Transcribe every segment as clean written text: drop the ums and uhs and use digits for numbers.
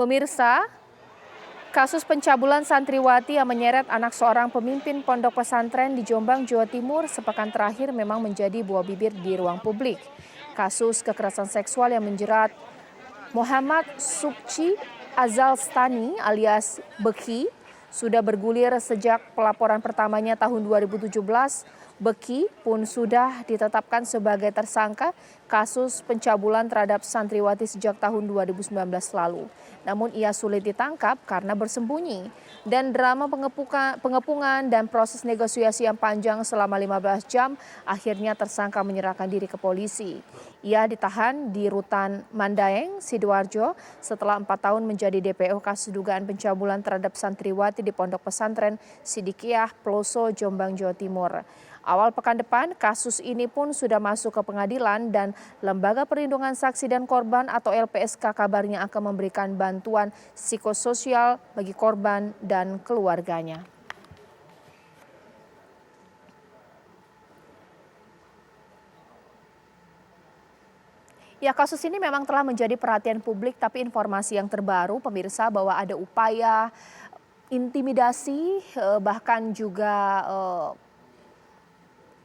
Pemirsa, kasus pencabulan santriwati yang menyeret anak seorang pemimpin pondok pesantren di Jombang, Jawa Timur sepekan terakhir memang menjadi buah bibir di ruang publik. Kasus kekerasan seksual yang menjerat Muhammad Subci Azalstani alias Beki sudah bergulir sejak pelaporan pertamanya tahun 2017. Beki pun sudah ditetapkan sebagai tersangka kasus pencabulan terhadap santriwati sejak tahun 2019 lalu. Namun ia sulit ditangkap karena bersembunyi. Dan drama pengepungan dan proses negosiasi yang panjang selama 15 jam, akhirnya tersangka menyerahkan diri ke polisi. Ia ditahan di Rutan Mandaeng, Sidoarjo setelah 4 tahun menjadi DPO kasus dugaan pencabulan terhadap santriwati di Pondok Pesantren Sidikiah, Peloso, Jombang, Jawa Timur. Awal pekan depan, kasus ini pun sudah masuk ke pengadilan dan Lembaga Perlindungan Saksi dan Korban atau LPSK kabarnya akan memberikan bantuan psikososial bagi korban dan keluarganya. Ya, kasus ini memang telah menjadi perhatian publik, tapi informasi yang terbaru pemirsa bahwa ada upaya intimidasi bahkan juga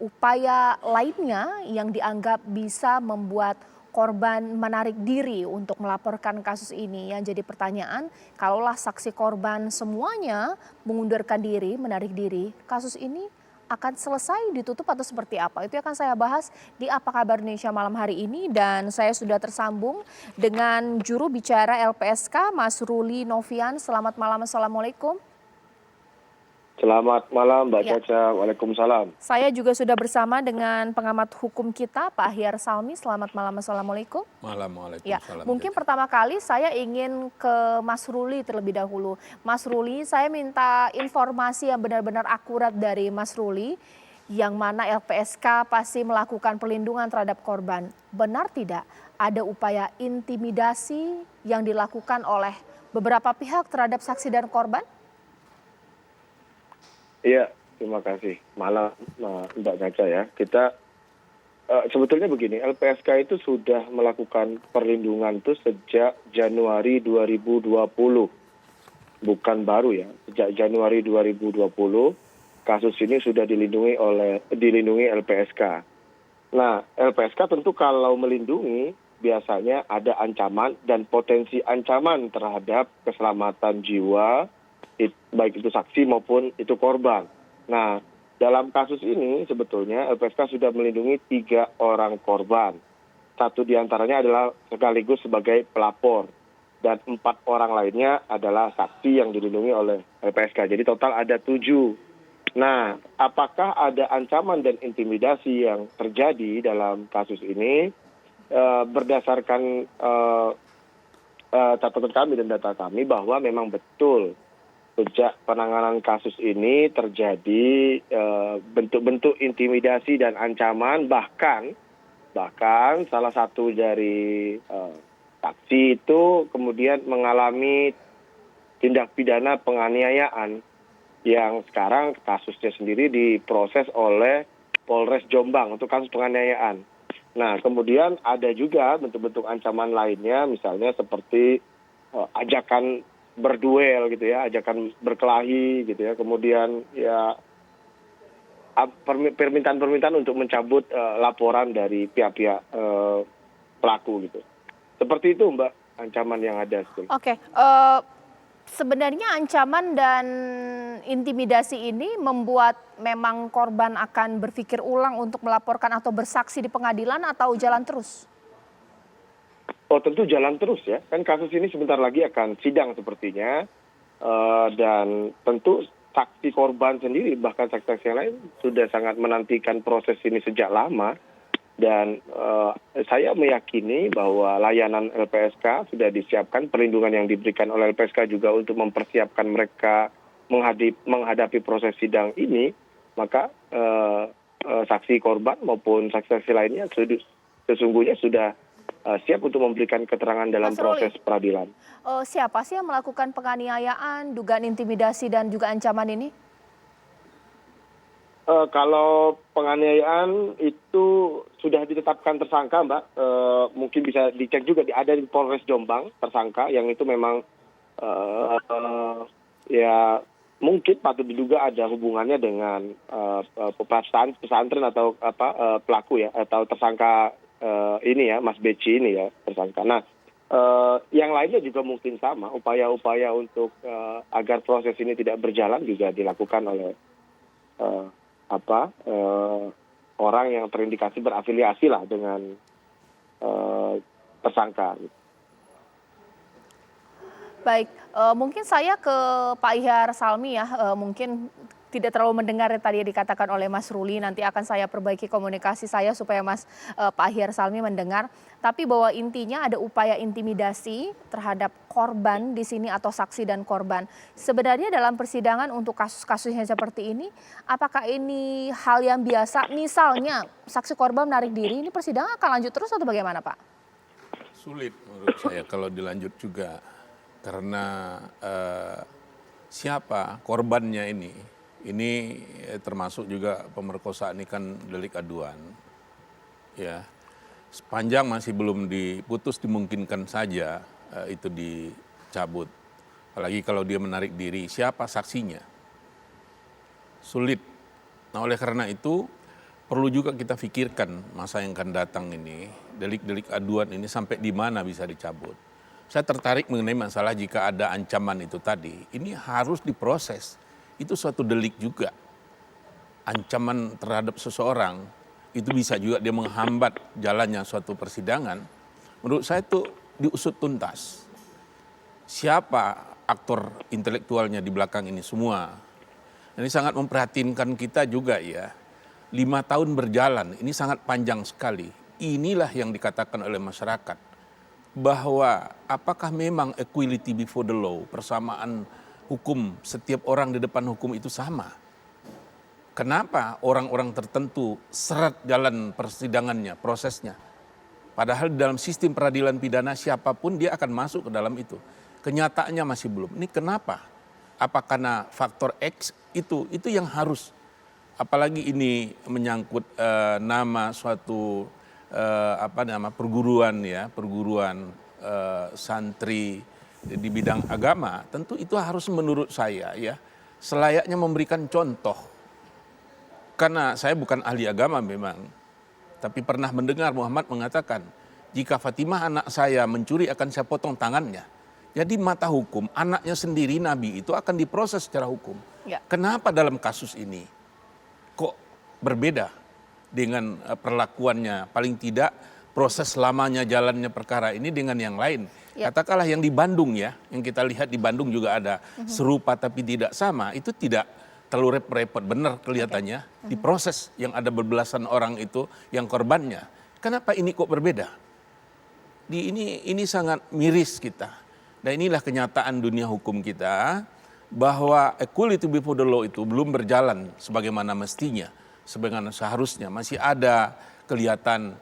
upaya lainnya yang dianggap bisa membuat korban menarik diri untuk melaporkan kasus ini. Yang jadi pertanyaan, kalaulah saksi korban semuanya mengundurkan diri, menarik diri, kasus ini akan selesai, ditutup atau seperti apa? Itu akan saya bahas di Apa Kabar Indonesia malam hari ini, dan saya sudah tersambung dengan juru bicara LPSK, Mas Ruli Novian. Selamat malam, Assalamualaikum. Selamat malam Mbak Caca, Waalaikumsalam. Saya juga sudah bersama dengan pengamat hukum kita, Pak Ahyar Salmi. Selamat malam, Assalamualaikum. Malam, Waalaikumsalam. Mungkin pertama kali saya ingin ke Mas Ruli terlebih dahulu. Mas Ruli, saya minta informasi yang benar-benar akurat dari Mas Ruli, yang mana LPSK pasti melakukan perlindungan terhadap korban. Benar tidak ada upaya intimidasi yang dilakukan oleh beberapa pihak terhadap saksi dan korban? Iya, terima kasih. Malam Mbak Caca ya. Kita sebetulnya begini, LPSK itu sudah melakukan perlindungan itu sejak Januari 2020. Bukan baru ya, sejak Januari 2020 kasus ini sudah dilindungi LPSK. Nah, LPSK tentu kalau melindungi biasanya ada ancaman dan potensi ancaman terhadap keselamatan jiwa, baik itu saksi maupun itu korban. Nah, dalam kasus ini sebetulnya LPSK sudah melindungi 3 orang korban. 1 diantaranya adalah sekaligus sebagai pelapor dan 4 orang lainnya adalah saksi yang dilindungi oleh LPSK. Jadi total ada 7. Nah, apakah ada ancaman dan intimidasi yang terjadi dalam kasus ini? Berdasarkan catatan kami dan data kami bahwa memang betul sejak penanganan kasus ini terjadi bentuk-bentuk intimidasi dan ancaman, bahkan salah satu dari saksi itu kemudian mengalami tindak pidana penganiayaan yang sekarang kasusnya sendiri diproses oleh Polres Jombang untuk kasus penganiayaan. Nah, kemudian ada juga bentuk-bentuk ancaman lainnya, misalnya seperti ajakan berduel gitu ya, ajakan berkelahi gitu ya, kemudian ya permintaan-permintaan untuk mencabut laporan dari pihak-pihak pelaku gitu. Seperti itu Mbak, ancaman yang ada. Oke, sebenarnya ancaman dan intimidasi ini membuat memang korban akan berpikir ulang untuk melaporkan atau bersaksi di pengadilan atau jalan terus? Oh, tentu jalan terus ya, kan kasus ini sebentar lagi akan sidang sepertinya, dan tentu saksi korban sendiri bahkan saksi-saksi yang lain sudah sangat menantikan proses ini sejak lama, dan saya meyakini bahwa layanan LPSK sudah disiapkan, perlindungan yang diberikan oleh LPSK juga untuk mempersiapkan mereka menghadapi proses sidang ini, maka saksi korban maupun saksi-saksi lainnya sesungguhnya sudah siap untuk memberikan keterangan dalam proses peradilan. Siapa sih yang melakukan penganiayaan, dugaan intimidasi dan juga ancaman ini? Kalau penganiayaan itu sudah ditetapkan tersangka, Mbak. Mungkin bisa dicek juga, ada di Polres Jombang tersangka yang itu memang eh, ya mungkin patut diduga ada hubungannya dengan pesantren atau pelaku ya, atau tersangka ini ya, Mas Beci ini ya, tersangka. Nah, yang lainnya juga mungkin sama, upaya-upaya untuk agar proses ini tidak berjalan juga dilakukan oleh eh, orang yang terindikasi berafiliasi lah dengan tersangka. Baik, mungkin saya ke Pak Ihyar Salmi ya, mungkin tidak terlalu mendengar tadi yang dikatakan oleh Mas Ruli, nanti akan saya perbaiki komunikasi saya supaya Pak Ihyar Salmi mendengar. Tapi bahwa intinya ada upaya intimidasi terhadap korban di sini atau saksi dan korban. Sebenarnya dalam persidangan untuk kasus-kasus yang seperti ini, apakah ini hal yang biasa? Misalnya saksi korban menarik diri, ini persidangan akan lanjut terus atau bagaimana Pak? Sulit menurut saya kalau dilanjut juga. Karena siapa korbannya ini termasuk juga pemerkosaan ini kan delik aduan. Ya, sepanjang masih belum diputus dimungkinkan saja itu dicabut. Apalagi kalau dia menarik diri, siapa saksinya? Sulit. Nah oleh karena itu perlu juga kita pikirkan masa yang akan datang ini, delik-delik aduan ini sampai di mana bisa dicabut. Saya tertarik mengenai masalah jika ada ancaman itu tadi, ini harus diproses. Itu suatu delik juga. Ancaman terhadap seseorang, itu bisa juga dia menghambat jalannya suatu persidangan. Menurut saya itu diusut tuntas. Siapa aktor intelektualnya di belakang ini semua. Ini sangat memprihatinkan kita juga ya. 5 tahun berjalan, ini sangat panjang sekali. Inilah yang dikatakan oleh masyarakat. Bahwa apakah memang equality before the law, persamaan hukum, setiap orang di depan hukum itu sama. Kenapa orang-orang tertentu seret jalan persidangannya, prosesnya. Padahal dalam sistem peradilan pidana siapapun dia akan masuk ke dalam itu. Kenyataannya masih belum. Ini kenapa? Apa karena faktor X itu yang harus, apalagi ini menyangkut nama suatu perguruan ya, perguruan santri di bidang agama, tentu itu harus menurut saya ya selayaknya memberikan contoh. Karena saya bukan ahli agama memang, tapi pernah mendengar Muhammad mengatakan, jika Fatimah anak saya mencuri akan saya potong tangannya. Jadi mata hukum anaknya sendiri Nabi itu akan diproses secara hukum. Ya. Kenapa dalam kasus ini kok berbeda dengan perlakuannya, paling tidak proses lamanya jalannya perkara ini dengan yang lain. Ya. Katakanlah yang di Bandung ya, yang kita lihat di Bandung juga ada serupa tapi tidak sama, itu tidak terlalu repot benar kelihatannya. Di proses yang ada berbelasan orang itu yang korbannya. Kenapa ini kok berbeda? Ini sangat miris kita. Dan inilah kenyataan dunia hukum kita, bahwa equality before the law itu belum berjalan sebagaimana mestinya. Sebagaimana seharusnya masih ada kelihatan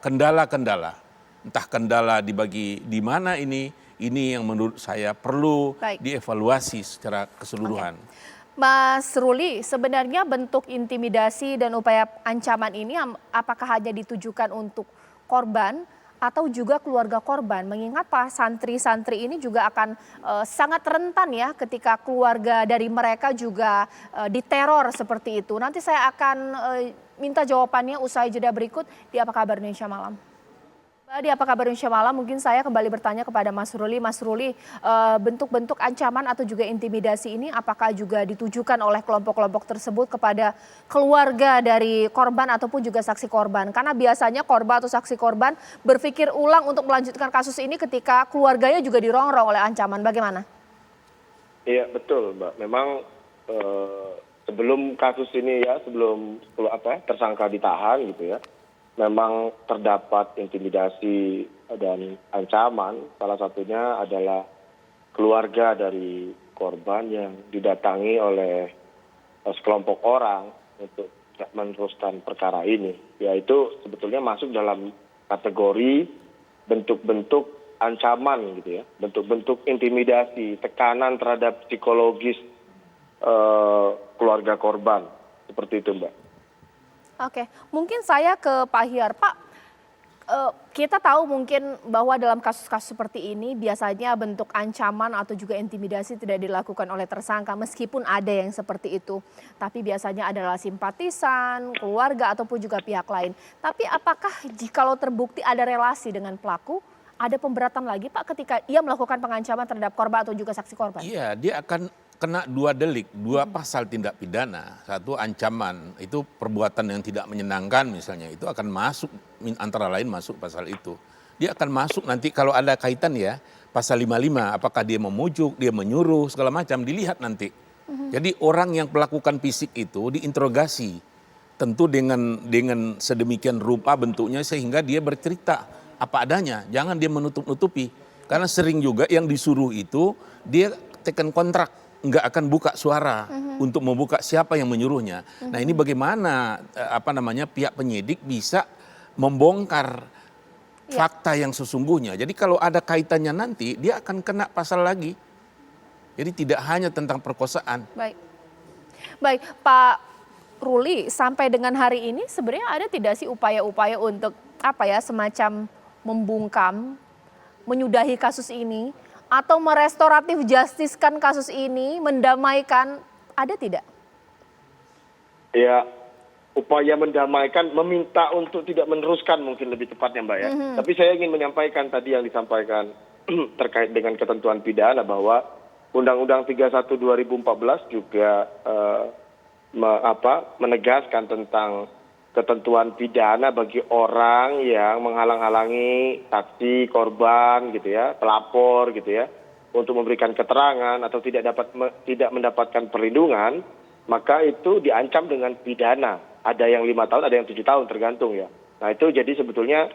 kendala-kendala, entah kendala dibagi di mana ini yang menurut saya perlu dievaluasi secara keseluruhan. Mas Ruli, sebenarnya bentuk intimidasi dan upaya ancaman ini apakah hanya ditujukan untuk korban atau juga keluarga korban? Mengingat Pak santri-santri ini juga akan sangat rentan ya ketika keluarga dari mereka juga diteror seperti itu. Nanti saya akan minta jawabannya usai jeda berikut di Apa Kabar Indonesia Malam. Di Apa Kabar Indonesia Malam, mungkin saya kembali bertanya kepada Mas Ruli. Mas Ruli, bentuk-bentuk ancaman atau juga intimidasi ini apakah juga ditujukan oleh kelompok-kelompok tersebut kepada keluarga dari korban ataupun juga saksi korban? Karena biasanya korban atau saksi korban berpikir ulang untuk melanjutkan kasus ini ketika keluarganya juga dirongrong oleh ancaman. Bagaimana? Iya betul Mbak. Memang sebelum kasus ini ya, sebelum tersangka ditahan gitu ya, memang terdapat intimidasi dan ancaman. Salah satunya adalah keluarga dari korban yang didatangi oleh sekelompok orang untuk meneruskan perkara ini. Yaitu sebetulnya masuk dalam kategori bentuk-bentuk ancaman gitu ya, bentuk-bentuk intimidasi, tekanan terhadap psikologis keluarga korban. Seperti itu Mbak. Oke, mungkin saya ke Pak Ihyar. Pak, Kita tahu mungkin bahwa dalam kasus-kasus seperti ini biasanya bentuk ancaman atau juga intimidasi tidak dilakukan oleh tersangka meskipun ada yang seperti itu. Tapi biasanya adalah simpatisan, keluarga ataupun juga pihak lain. Tapi apakah jikalau terbukti ada relasi dengan pelaku, ada pemberatan lagi Pak ketika ia melakukan pengancaman terhadap korban atau juga saksi korban? Iya, dia akan kena 2 delik, 2 pasal tindak pidana. Satu ancaman, itu perbuatan yang tidak menyenangkan misalnya, itu akan masuk, antara lain masuk pasal itu. Dia akan masuk nanti kalau ada kaitan ya, pasal 55, apakah dia memujuk, dia menyuruh, segala macam, dilihat nanti. Jadi orang yang melakukan fisik itu diinterogasi, tentu dengan sedemikian rupa bentuknya sehingga dia bercerita apa adanya, jangan dia menutup-nutupi. Karena sering juga yang disuruh itu, dia tekan kontrak, nggak akan buka suara untuk membuka siapa yang menyuruhnya. Nah ini bagaimana pihak penyidik bisa membongkar fakta yang sesungguhnya. Jadi kalau ada kaitannya nanti dia akan kena pasal lagi. Jadi tidak hanya tentang perkosaan. Baik Pak Ruli, sampai dengan hari ini sebenarnya ada tidak sih upaya-upaya untuk semacam membungkam, menyudahi kasus ini? Atau merestoratif justiskan kasus ini, mendamaikan, ada tidak? Ya, upaya mendamaikan, meminta untuk tidak meneruskan mungkin lebih tepatnya Mbak ya. Tapi saya ingin menyampaikan tadi yang disampaikan terkait dengan ketentuan pidana bahwa Undang-Undang 31 2014 juga menegaskan tentang ketentuan pidana bagi orang yang menghalang-halangi saksi, korban gitu ya, pelapor gitu ya, untuk memberikan keterangan atau tidak mendapatkan perlindungan, maka itu diancam dengan pidana. Ada yang 5 tahun, ada yang 7 tahun tergantung ya. Nah itu jadi sebetulnya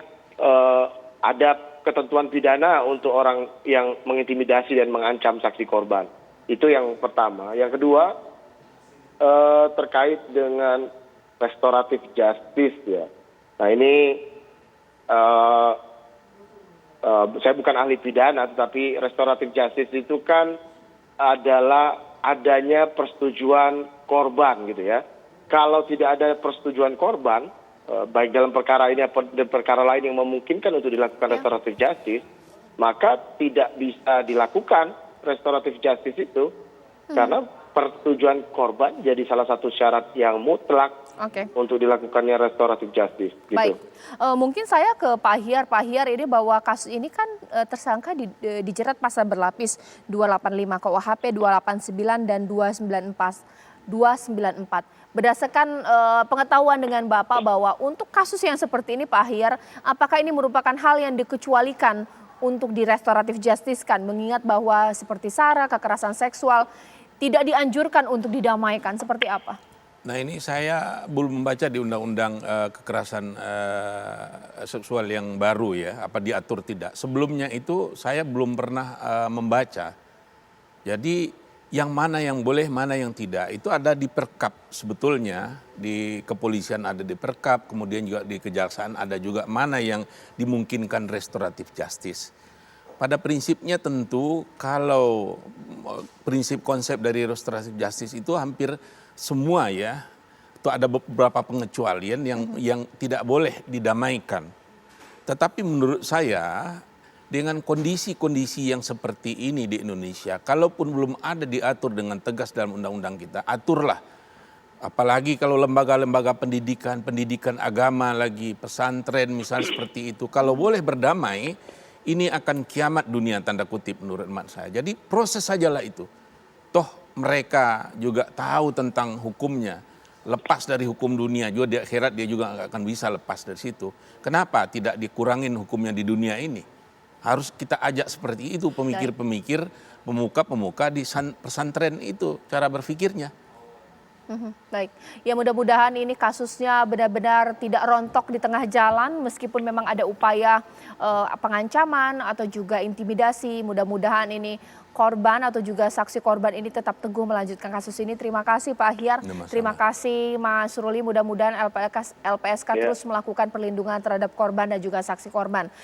ada ketentuan pidana untuk orang yang mengintimidasi dan mengancam saksi korban. Itu yang pertama. Yang kedua terkait dengan restoratif justice ya. Nah ini saya bukan ahli pidana, tetapi restoratif justice itu kan adalah adanya persetujuan korban gitu ya. Kalau tidak ada persetujuan korban, baik dalam perkara ini atau perkara lain yang memungkinkan untuk dilakukan restoratif justice, maka tidak bisa dilakukan restoratif justice itu karena persetujuan korban jadi salah satu syarat yang mutlak untuk dilakukannya restoratif justice. Gitu. Baik, mungkin saya ke Pak Hiar ini bahwa kasus ini kan tersangka dijerat pasal berlapis 285 KUHP, 289 dan 294. Berdasarkan pengetahuan dengan Bapak bahwa untuk kasus yang seperti ini Pak Hiar, apakah ini merupakan hal yang dikecualikan untuk direstoratif justice kan? Mengingat bahwa seperti SARA, kekerasan seksual, tidak dianjurkan untuk didamaikan, seperti apa? Nah ini saya belum membaca di undang-undang kekerasan seksual yang baru ya, apa diatur tidak. Sebelumnya itu saya belum pernah membaca. Jadi yang mana yang boleh, mana yang tidak, itu ada di Perkap sebetulnya. Di kepolisian ada di Perkap, kemudian juga di kejaksaan ada juga mana yang dimungkinkan restoratif justice. Pada prinsipnya tentu kalau prinsip konsep dari restoratif justice itu hampir semua ya, itu ada beberapa pengecualian yang tidak boleh didamaikan. Tetapi menurut saya dengan kondisi-kondisi yang seperti ini di Indonesia, kalaupun belum ada diatur dengan tegas dalam undang-undang kita, aturlah. Apalagi kalau lembaga-lembaga pendidikan agama lagi, pesantren misalnya seperti itu, kalau boleh berdamai, ini akan kiamat dunia tanda kutip menurut hemat saya. Jadi proses sajalah itu. Toh mereka juga tahu tentang hukumnya. Lepas dari hukum dunia juga di akhirat dia juga nggak akan bisa lepas dari situ. Kenapa tidak dikurangin hukumnya di dunia ini? Harus kita ajak seperti itu pemikir-pemikir, pemuka-pemuka di pesantren itu cara berpikirnya. Baik, ya mudah-mudahan ini kasusnya benar-benar tidak rontok di tengah jalan meskipun memang ada upaya pengancaman atau juga intimidasi. Mudah-mudahan ini korban atau juga saksi korban ini tetap teguh melanjutkan kasus ini. Terima kasih Pak Hiar, terima kasih Mas Ruli. Mudah-mudahan LPSK terus melakukan perlindungan terhadap korban dan juga saksi korban.